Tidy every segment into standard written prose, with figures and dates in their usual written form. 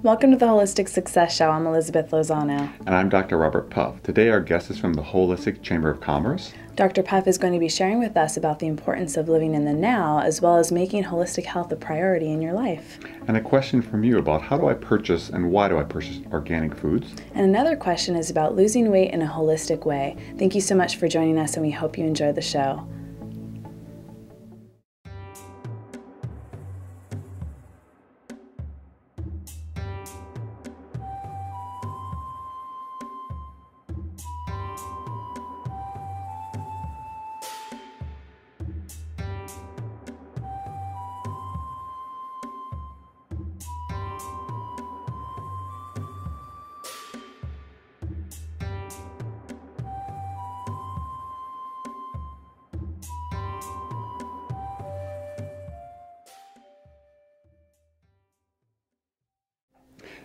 Welcome to the Holistic Success Show. I'm Elizabeth Lozano. And I'm Dr. Robert Puff. Today our guest is from the Holistic Chamber of Commerce. Dr. Puff is going to be sharing with us about the importance of living in the now, as well as making holistic health a priority in your life. And a question from you about how do I purchase and why do I purchase organic foods? And another question is about losing weight in a holistic way. Thank you so much for joining us, and we hope you enjoy the show.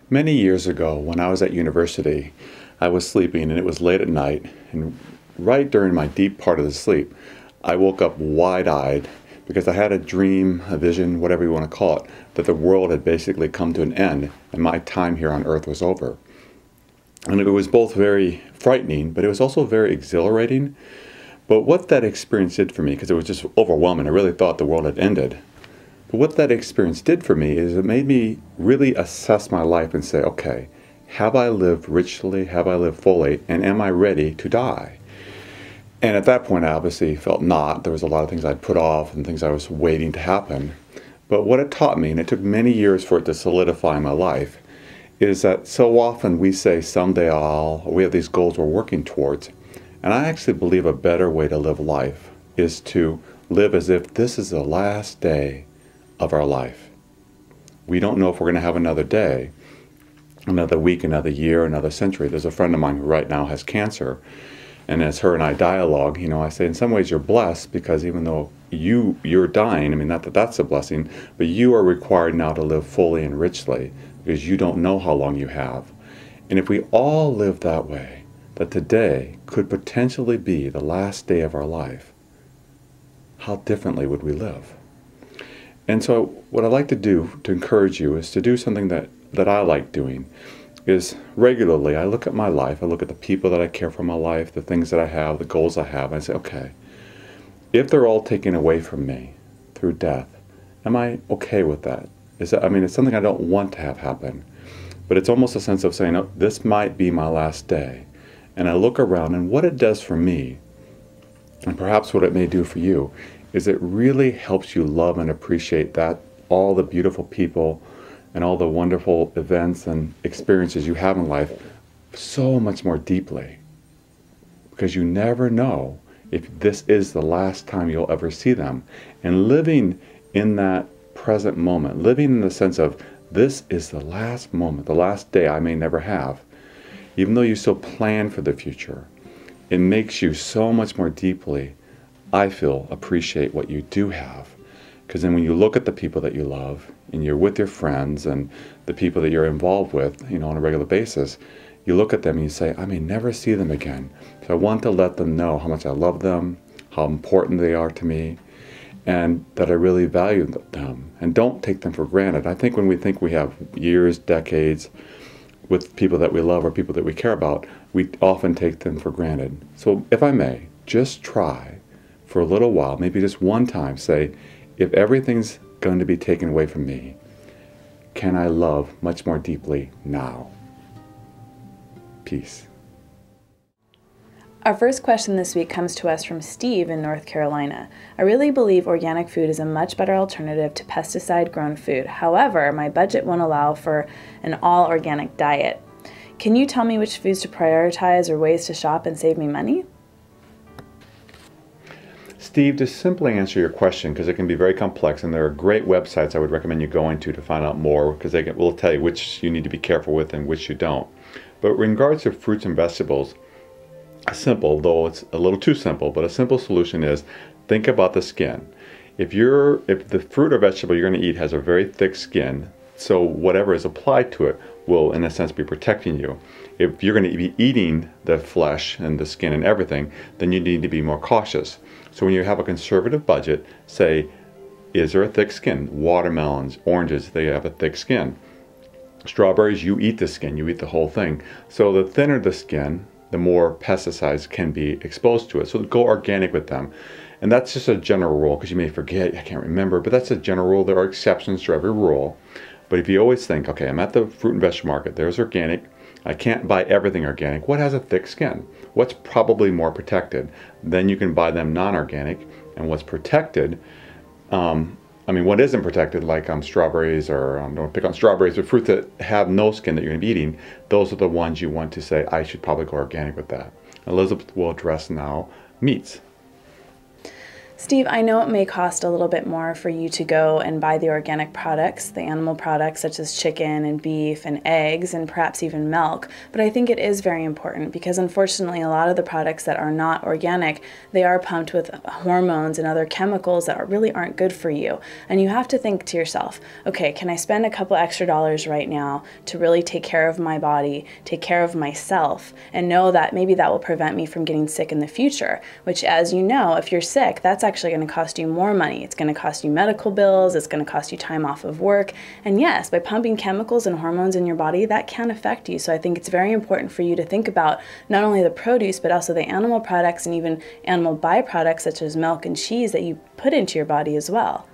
Many years ago, when I was at university, I was sleeping and it was late at night, and right during my deep part of the sleep, I woke up wide-eyed because I had a dream, a vision, whatever you want to call it, that the world had basically come to an end and my time here on earth was over. And it was both very frightening, but it was also very exhilarating. But what that experience did for me, because it was just overwhelming, I really thought the world had ended. But what that experience did for me is it made me really assess my life and say, okay, have I lived richly, have I lived fully, and am I ready to die? And at that point, I obviously felt not. There was a lot of things I'd put off and things I was waiting to happen. But what it taught me, and it took many years for it to solidify in my life, is that so often we say someday or we have these goals we're working towards. And I actually believe a better way to live life is to live as if this is the last day of our life. We don't know if we're going to have another day, another week, another year, another century. There's a friend of mine who right now has cancer, and as her and I dialogue, I say in some ways you're blessed because even though you're dying, not that that's a blessing, but you are required now to live fully and richly because you don't know how long you have. And if we all live that way, that today could potentially be the last day of our life, how differently would we live? And so what I like to do to encourage you is to do something that I like doing is regularly I look at my life, I look at the people that I care for in my life, the things that I have, the goals I have, and I say, okay, if they're all taken away from me through death, am I okay with that? It's something I don't want to have happen, but it's almost a sense of saying, oh, this might be my last day. And I look around and what it does for me, and perhaps what it may do for you, is it really helps you love and appreciate that all the beautiful people and all the wonderful events and experiences you have in life so much more deeply. Because you never know if this is the last time you'll ever see them. And living in that present moment, living in the sense of this is the last moment, the last day I may never have, even though you still plan for the future, it makes you so much more deeply, I feel, appreciate what you do have. Because then when you look at the people that you love, and you're with your friends and the people that you're involved with, on a regular basis, you look at them and you say, I may never see them again. So I want to let them know how much I love them, how important they are to me, and that I really value them. And don't take them for granted. I think when we think we have years, decades with people that we love or people that we care about, we often take them for granted. So if I may, just try for a little while, maybe just one time, say, if everything's going to be taken away from me, can I love much more deeply now? Peace. Our first question this week comes to us from Steve in North Carolina. I really believe organic food is a much better alternative to pesticide-grown food. However, my budget won't allow for an all-organic diet. Can you tell me which foods to prioritize or ways to shop and save me money? Steve, to simply answer your question, because it can be very complex, and there are great websites I would recommend you going to find out more, because they will tell you which you need to be careful with and which you don't. But in regards to fruits and vegetables, simple, though it's a little too simple, but a simple solution is think about the skin. If the fruit or vegetable you're going to eat has a very thick skin, so whatever is applied to it will, in a sense, be protecting you. If you're going to be eating the flesh and the skin and everything, then you need to be more cautious. So when you have a conservative budget, say, is there a thick skin? Watermelons, oranges, they have a thick skin. Strawberries, you eat the skin, you eat the whole thing. So the thinner the skin, the more pesticides can be exposed to it. So go organic with them. And that's just a general rule, because you may forget, I can't remember, but that's a general rule. There are exceptions to every rule. But if you always think, okay, I'm at the fruit and vegetable market, there's organic, I can't buy everything organic. What has a thick skin? What's probably more protected? Then you can buy them non-organic. And what's protected, what isn't protected, like strawberries, or don't pick on strawberries, but fruit that have no skin that you're going to be eating, those are the ones you want to say, I should probably go organic with that. Elizabeth will address now meats. Steve, I know it may cost a little bit more for you to go and buy the organic products, the animal products such as chicken and beef and eggs and perhaps even milk, but I think it is very important because unfortunately a lot of the products that are not organic, they are pumped with hormones and other chemicals that really aren't good for you. And you have to think to yourself, okay, can I spend a couple extra dollars right now to really take care of my body, take care of myself, and know that maybe that will prevent me from getting sick in the future, which, as you know, if you're sick, that's actually going to cost you more money. It's going to cost you medical bills, it's going to cost you time off of work. And yes, by pumping chemicals and hormones in your body, that can affect you. So I think it's very important for you to think about not only the produce, but also the animal products and even animal byproducts such as milk and cheese that you put into your body as well.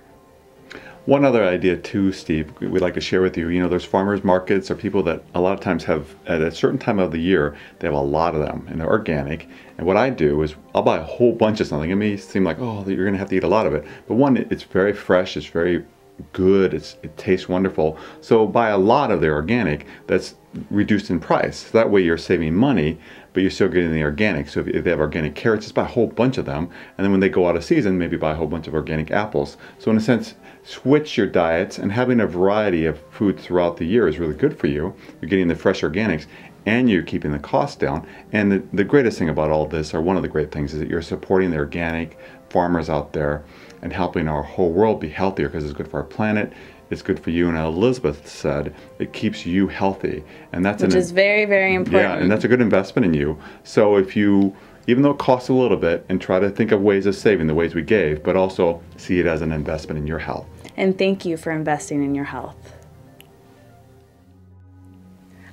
One other idea too, Steve, we'd like to share with you. There's farmers markets or people that a lot of times have, at a certain time of the year, they have a lot of them and they're organic. And what I do is I'll buy a whole bunch of something. It may seem like, oh, you're going to have to eat a lot of it. But one, it's very fresh, it's very good, it tastes wonderful. So buy a lot of the organic that's reduced in price. So that way you're saving money, but you're still getting the organic. So if they have organic carrots, just buy a whole bunch of them. And then when they go out of season, maybe buy a whole bunch of organic apples. So in a sense, switch your diets, and having a variety of food throughout the year is really good for you. You're getting the fresh organics and you're keeping the cost down. And the greatest thing about all this, or one of the great things, is that you're supporting the organic farmers out there and helping our whole world be healthier, because it's good for our planet, it's good for you, and Elizabeth said it keeps you healthy, and that's which is very, very important. Yeah, and that's a good investment in you. So if you, even though it costs a little bit, and try to think of ways of saving the ways we gave, but also see it as an investment in your health. And thank you for investing in your health.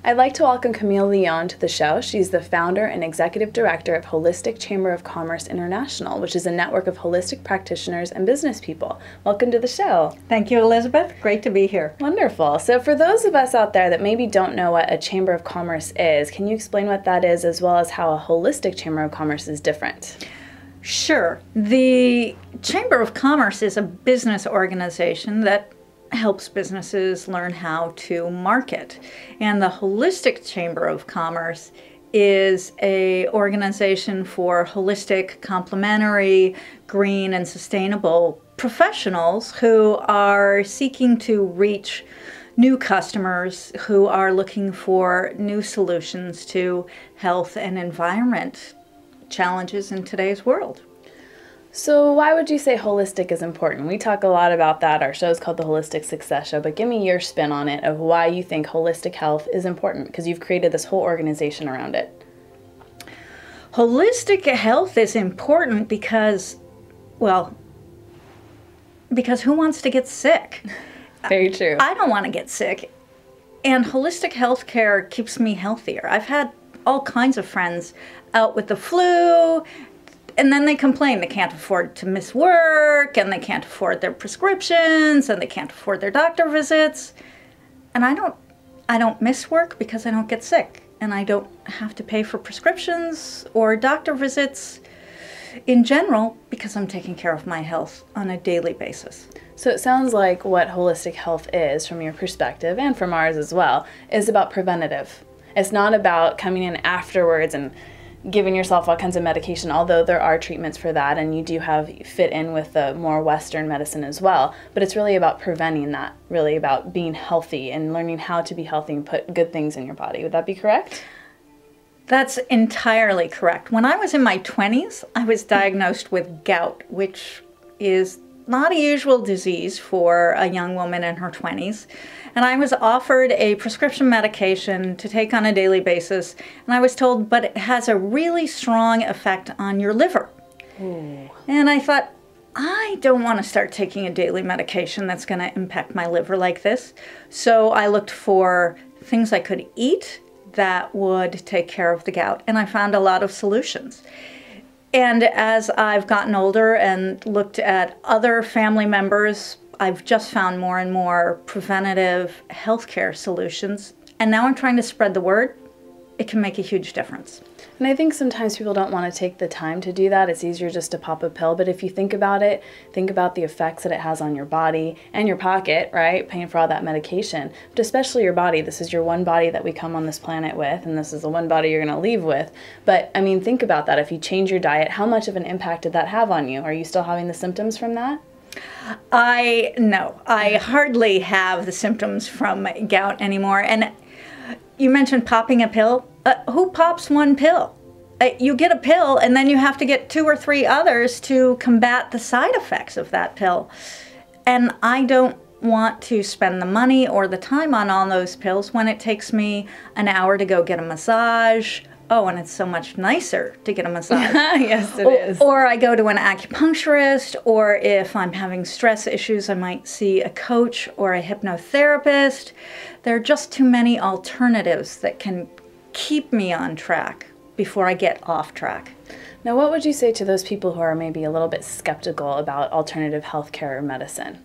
I'd like to welcome Camille Leon to the show. She's the founder and executive director of Holistic Chamber of Commerce International, which is a network of holistic practitioners and business people. Welcome to the show. Thank you, Elizabeth. Great to be here. Wonderful. So for those of us out there that maybe don't know what a Chamber of Commerce is, can you explain what that is, as well as how a holistic Chamber of Commerce is different? Sure. The Chamber of Commerce is a business organization that helps businesses learn how to market. And the Holistic Chamber of Commerce is an organization for holistic, complementary, green, and sustainable professionals who are seeking to reach new customers who are looking for new solutions to health and environment challenges in today's world. So why would you say holistic is important? We talk a lot about that. Our show is called The Holistic Success Show, but give me your spin on it of why you think holistic health is important, because you've created this whole organization around it. Holistic health is important because, well, because who wants to get sick? Very true. I don't want to get sick. And holistic health care keeps me healthier. I've had all kinds of friends out with the flu, and then they complain they can't afford to miss work, and they can't afford their prescriptions, and they can't afford their doctor visits. And I don't miss work because I don't get sick, and I don't have to pay for prescriptions or doctor visits in general because I'm taking care of my health on a daily basis. So it sounds like what holistic health is, from your perspective and from ours as well, is about preventative. It's not about coming in afterwards and giving yourself all kinds of medication, although there are treatments for that, and you do fit in with the more Western medicine as well. But it's really about preventing that, really about being healthy and learning how to be healthy and put good things in your body. Would that be correct? That's entirely correct. When I was in my 20s, I was diagnosed with gout, which is not a usual disease for a young woman in her 20s. And I was offered a prescription medication to take on a daily basis, and I was told, but it has a really strong effect on your liver. Ooh. And I thought, I don't want to start taking a daily medication that's going to impact my liver like this. So I looked for things I could eat that would take care of the gout, and I found a lot of solutions. And as I've gotten older and looked at other family members, I've just found more and more preventative healthcare solutions. And now I'm trying to spread the word. It can make a huge difference. And I think sometimes people don't want to take the time to do that. It's easier just to pop a pill. But if you think about it, think about the effects that it has on your body and your pocket, right? Paying for all that medication. But especially your body. This is your one body that we come on this planet with, and this is the one body you're going to leave with. But I mean, think about that. If you change your diet, how much of an impact did that have on you? Are you still having the symptoms from that? No, I hardly have the symptoms from gout anymore. And you mentioned popping a pill. Who pops one pill? You get a pill and then you have to get 2 or 3 others to combat the side effects of that pill. And I don't want to spend the money or the time on all those pills when it takes me an hour to go get a massage. Oh, and it's so much nicer to get a massage. Yes, it is. Or I go to an acupuncturist, or if I'm having stress issues, I might see a coach or a hypnotherapist. There are just too many alternatives that can keep me on track before I get off track. Now, what would you say to those people who are maybe a little bit skeptical about alternative healthcare or medicine?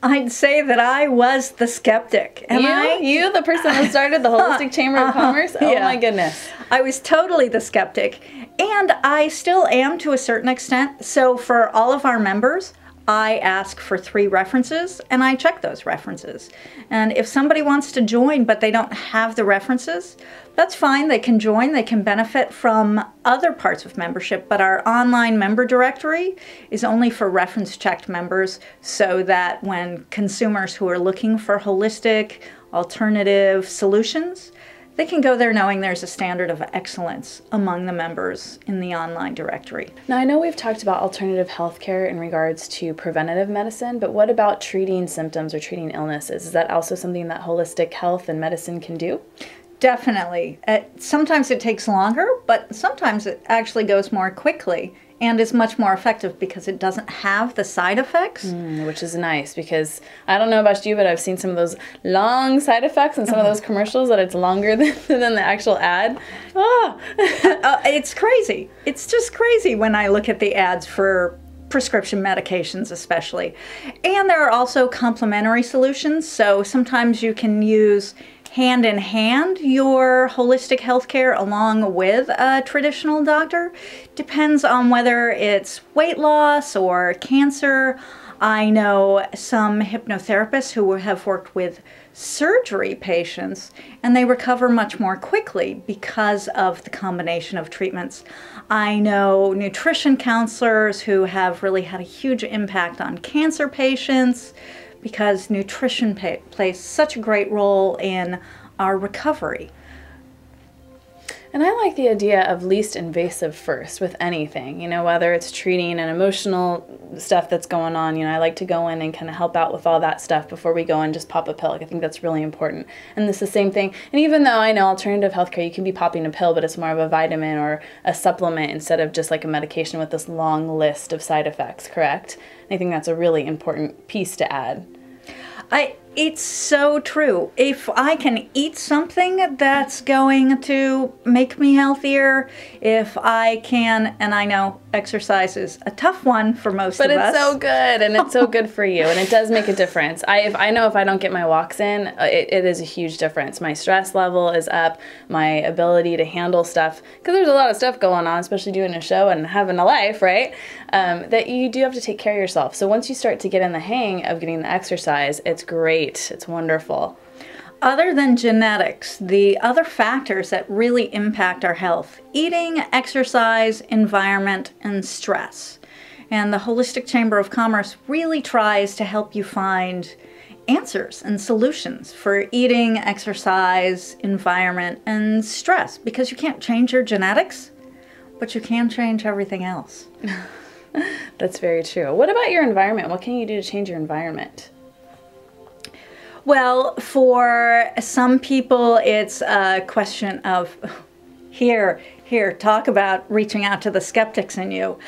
I'd say that I was the skeptic. You, the person that started the Holistic Chamber of Commerce? Oh, yeah. My goodness. I was totally the skeptic. And I still am to a certain extent. So for all of our members, I ask for 3 references, and I check those references. And if somebody wants to join but they don't have the references, that's fine. They can join. They can benefit from other parts of membership. But our online member directory is only for reference-checked members, so that when consumers who are looking for holistic, alternative solutions, they can go there knowing there's a standard of excellence among the members in the online directory. Now, I know we've talked about alternative healthcare in regards to preventative medicine, but what about treating symptoms or treating illnesses? Is that also something that holistic health and medicine can do? Definitely. Sometimes it takes longer, but sometimes it actually goes more quickly and is much more effective because it doesn't have the side effects. Which is nice, because I don't know about you, but I've seen some of those long side effects in some of those commercials that it's longer than the actual ad. It's crazy. It's just crazy when I look at the ads for prescription medications especially. And there are also complementary solutions. So sometimes you can use hand in hand your holistic healthcare along with a traditional doctor. Depends on whether it's weight loss or cancer. I know some hypnotherapists who have worked with surgery patients, and they recover much more quickly because of the combination of treatments. I know nutrition counselors who have really had a huge impact on cancer patients because nutrition plays such a great role in our recovery. And I like the idea of least invasive first with anything, you know, whether it's treating an emotional stuff that's going on. You know, I like to go in and kind of help out with all that stuff before we go and just pop a pill. Like, I think that's really important. And this is the same thing. And even though I know alternative healthcare, you can be popping a pill, but it's more of a vitamin or a supplement instead of just like a medication with this long list of side effects, correct? And I think that's a really important piece to add. It's so true. If I can eat something that's going to make me healthier, if I can, and I know exercise is a tough one for most of us. But it's so good, and it's so good for you, and it does make a difference. I know if I don't get my walks in, it is a huge difference. My stress level is up, my ability to handle stuff, because there's a lot of stuff going on, especially doing a show and having a life, right? That you do have to take care of yourself. So once you start to get in the hang of getting the exercise, it's great. It's wonderful. Other than genetics, the other factors that really impact our health: eating, exercise, environment, and stress. And the Holistic Chamber of Commerce really tries to help you find answers and solutions for eating, exercise, environment, and stress, because you can't change your genetics, but you can change everything else. That's very true. What about your environment? What can you do to change your environment? Well, for some people, it's a question of, here, talk about reaching out to the skeptics in you.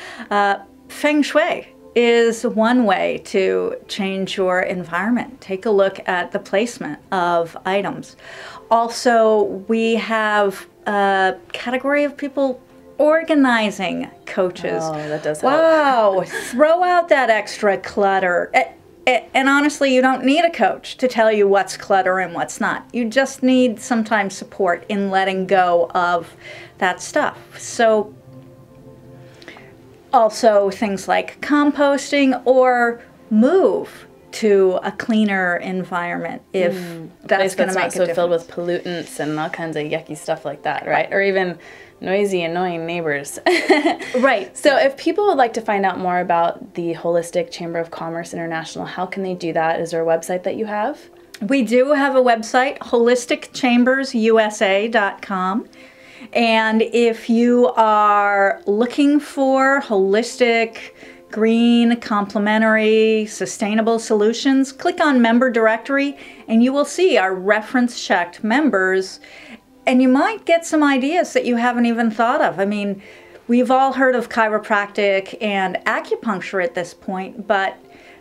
Feng Shui is one way to change your environment. Take a look at the placement of items. Also, we have a category of people organizing coaches. Oh, that does help. Wow, throw out that extra clutter. And honestly, you don't need a coach to tell you what's clutter and what's not. You just need sometimes support in letting go of that stuff. So also things like composting or move to a cleaner environment if that's going to make a so difference. filled with pollutants and all kinds of yucky stuff like that, right? Or even noisy, annoying neighbors. Right. So if people would like to find out more about the Holistic Chamber of Commerce International, how can they do that? Is there a website that you have? We do have a website, holisticchambersusa.com. And if you are looking for holistic, green, complementary, sustainable solutions, click on Member Directory and you will see our reference-checked members. And you might get some ideas that you haven't even thought of. I mean, we've all heard of chiropractic and acupuncture at this point, but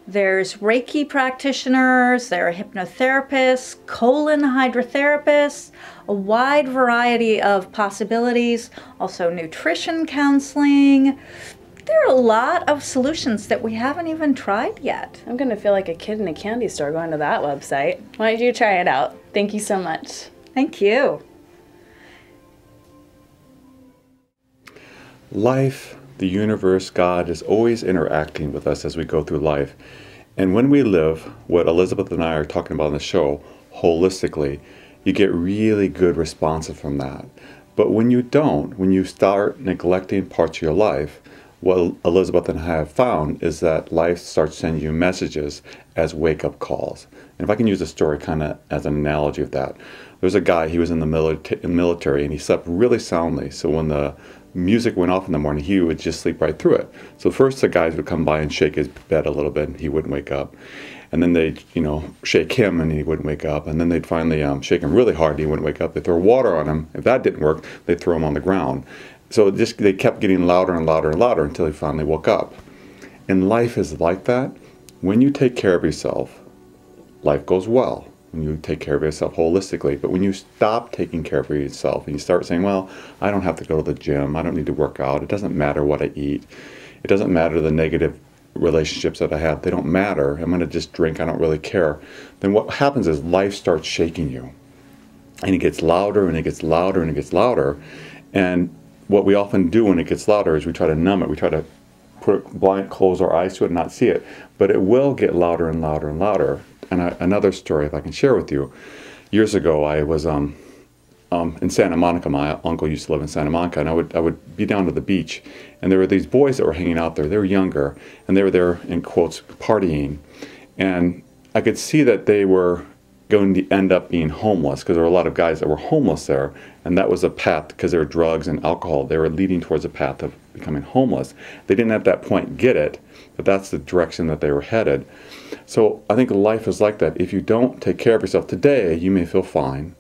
there's Reiki practitioners, there are hypnotherapists, colon hydrotherapists, a wide variety of possibilities, also nutrition counseling. There are a lot of solutions that we haven't even tried yet. I'm going to feel like a kid in a candy store going to that website. Why don't you try it out? Thank you so much. Thank you. Life, the universe, God is always interacting with us as we go through life. And when we live what Elizabeth and I are talking about on the show, holistically, you get really good responses from that. But when you don't, when you start neglecting parts of your life, what Elizabeth and I have found is that life starts sending you messages as wake-up calls. And if I can use a story kind of as an analogy of that, there's a guy, he was in the military and he slept really soundly. So when the music went off in the morning, he would just sleep right through it. So first the guys would come by and shake his bed a little bit and he wouldn't wake up. And then they'd, shake him and he wouldn't wake up. And then they'd finally shake him really hard and he wouldn't wake up. They'd throw water on him. If that didn't work, they'd throw him on the ground. So they kept getting louder and louder and louder until he finally woke up. And life is like that. When you take care of yourself, life goes well. When you take care of yourself holistically. But when you stop taking care of yourself and you start saying, well, I don't have to go to the gym, I don't need to work out, it doesn't matter what I eat, it doesn't matter the negative relationships that I have, they don't matter, I'm going to just drink, I don't really care, then what happens is life starts shaking you. And it gets louder and it gets louder and it gets louder. And what we often do when it gets louder is we try to numb it, we try to close our eyes to it and not see it. But it will get louder and louder and louder. And another story, if I can share with you. Years ago, I was in Santa Monica. My uncle used to live in Santa Monica, and I would be down to the beach, and there were these boys that were hanging out there. They were younger, and they were there, in quotes, partying. And I could see that they were going to end up being homeless, because there were a lot of guys that were homeless there, and that was a path, because there were drugs and alcohol. They were leading towards a path of becoming homeless. They didn't at that point get it, but that's the direction that they were headed. So I think life is like that. If you don't take care of yourself today, you may feel fine,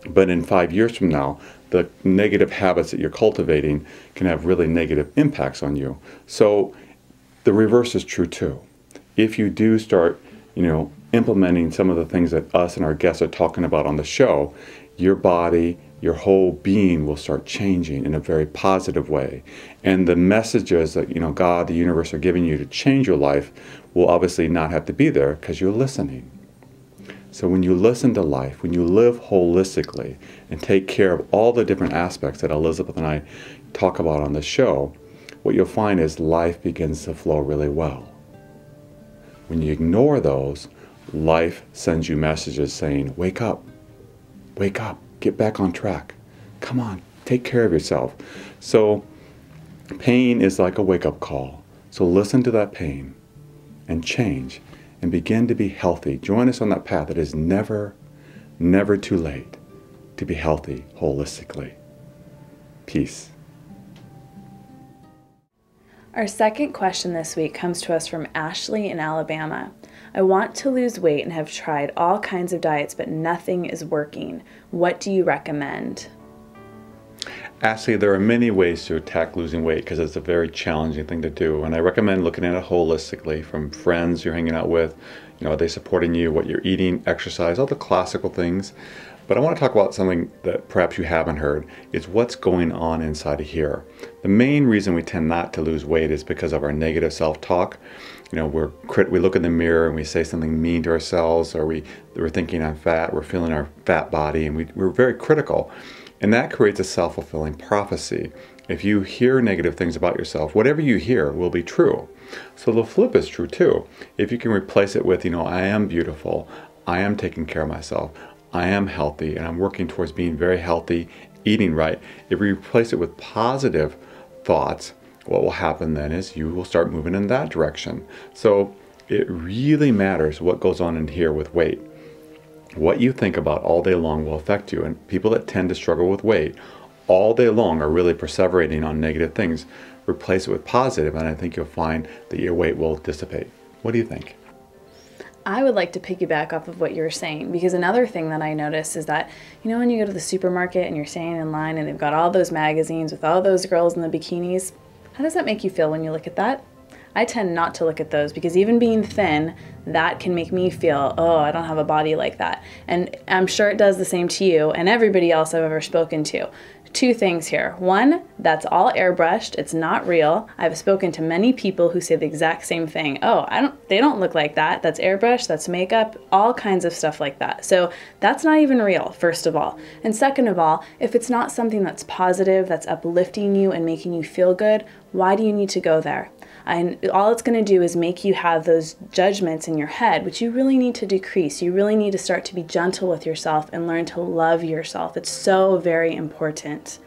but in 5 years from now, the negative habits that you're cultivating can have really negative impacts on you. So the reverse is true too. If you do start, implementing some of the things that us and our guests are talking about on the show, your body, your whole being will start changing in a very positive way. And the messages that, God, the universe are giving you to change your life will obviously not have to be there because you're listening. So when you listen to life, when you live holistically and take care of all the different aspects that Elizabeth and I talk about on the show, what you'll find is life begins to flow really well. When you ignore those, life sends you messages saying, wake up, get back on track. Come on, take care of yourself. So pain is like a wake-up call. So listen to that pain and change and begin to be healthy. Join us on that path. It is never, never too late to be healthy holistically. Peace. Our second question this week comes to us from Ashley in Alabama. I want to lose weight and have tried all kinds of diets, but nothing is working. What do you recommend? Ashley, there are many ways to attack losing weight because it's a very challenging thing to do. And I recommend looking at it holistically, from friends you're hanging out with, are they supporting you, what you're eating, exercise, all the classical things. But I want to talk about something that perhaps you haven't heard. It's what's going on inside of here. The main reason we tend not to lose weight is because of our negative self-talk. We look in the mirror and we say something mean to ourselves, or we're thinking I'm fat, we're feeling our fat body, and we're very critical. And that creates a self-fulfilling prophecy. If you hear negative things about yourself, whatever you hear will be true. So the flip is true too. If you can replace it with, I am beautiful, I am taking care of myself, I am healthy, and I'm working towards being very healthy, eating right. If we replace it with positive thoughts, what will happen then is you will start moving in that direction. So it really matters what goes on in here with weight. What you think about all day long will affect you, and people that tend to struggle with weight all day long are really perseverating on negative things. Replace it with positive, and I think you'll find that your weight will dissipate. What do you think? I would like to piggyback off of what you're saying, because another thing that I notice is that, when you go to the supermarket and you're standing in line and they've got all those magazines with all those girls in the bikinis, how does that make you feel when you look at that? I tend not to look at those, because even being thin, that can make me feel, oh, I don't have a body like that. And I'm sure it does the same to you and everybody else I've ever spoken to. Two things here. One, that's all airbrushed. It's not real. I've spoken to many people who say the exact same thing. Oh, they don't look like that. That's airbrushed, that's makeup, all kinds of stuff like that. So that's not even real, first of all. And second of all, if it's not something that's positive, that's uplifting you and making you feel good, why do you need to go there? And all it's going to do is make you have those judgments in your head, which you really need to decrease. You really need to start to be gentle with yourself and learn to love yourself. It's so very important.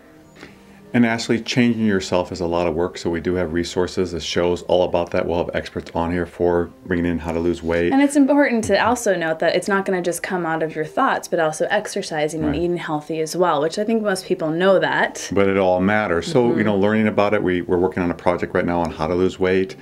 And Ashley, changing yourself is a lot of work, so we do have resources, the shows all about that. We'll have experts on here for bringing in how to lose weight. And it's important to also note that it's not going to just come out of your thoughts, but also exercising and eating healthy as well, which I think most people know that. But it all matters. So, learning about it, we're working on a project right now on how to lose weight.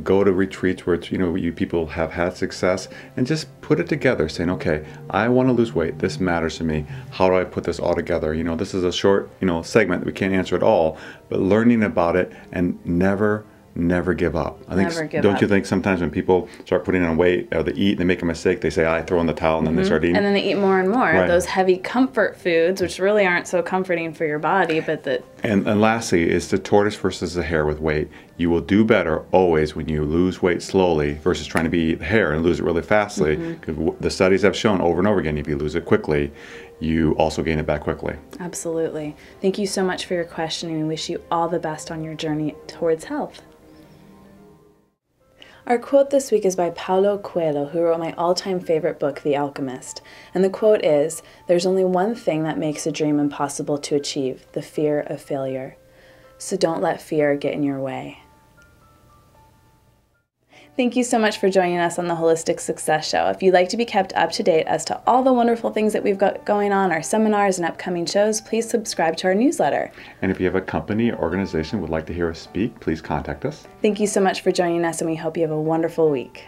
Go to retreats where it's, you people have had success, and just put it together, saying, okay, I want to lose weight. This matters to me. How do I put this all together? This is a short, segment. We can't answer it all, but learning about it and never give up. Don't you think sometimes when people start putting on weight or they eat and they make a mistake, they say, I throw in the towel, and then they start eating? And then they eat more and more. Right. Those heavy comfort foods, which really aren't so comforting for your body, but that... And lastly, is the tortoise versus the hare with weight. You will do better always when you lose weight slowly versus trying to be the hare and lose it really fastly. Because the studies have shown over and over again, if you lose it quickly, you also gain it back quickly. Absolutely. Thank you so much for your question, and we wish you all the best on your journey towards health. Our quote this week is by Paulo Coelho, who wrote my all-time favorite book, The Alchemist. And the quote is, "There's only one thing that makes a dream impossible to achieve, the fear of failure. So don't let fear get in your way." Thank you so much for joining us on the Holistic Success Show. If you'd like to be kept up to date as to all the wonderful things that we've got going on, our seminars and upcoming shows, please subscribe to our newsletter. And if you have a company or organization would like to hear us speak, please contact us. Thank you so much for joining us, and we hope you have a wonderful week.